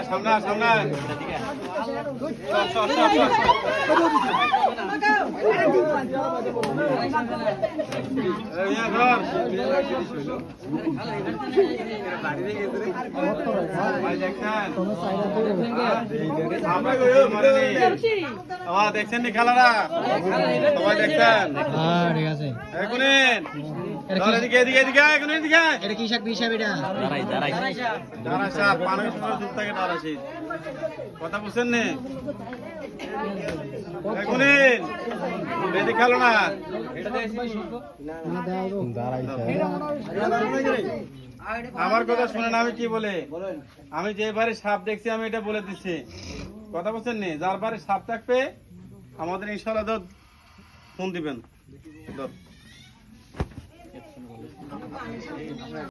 সামনে সামনে দেখছেন নি খেলাটা সবাই দেখছেন ঠিক আছে কথা বুঝছেন নি বেশি খেলো না আমার কথা শুনেন আমি কি বলে আমি যে বারে সাপ দেখছি আমি এটা বলে দিচ্ছি কথা বলছেন নি যার বারে সাপ থাকবে আমাদের ইনশাআল্লাহ ফোন দিবেন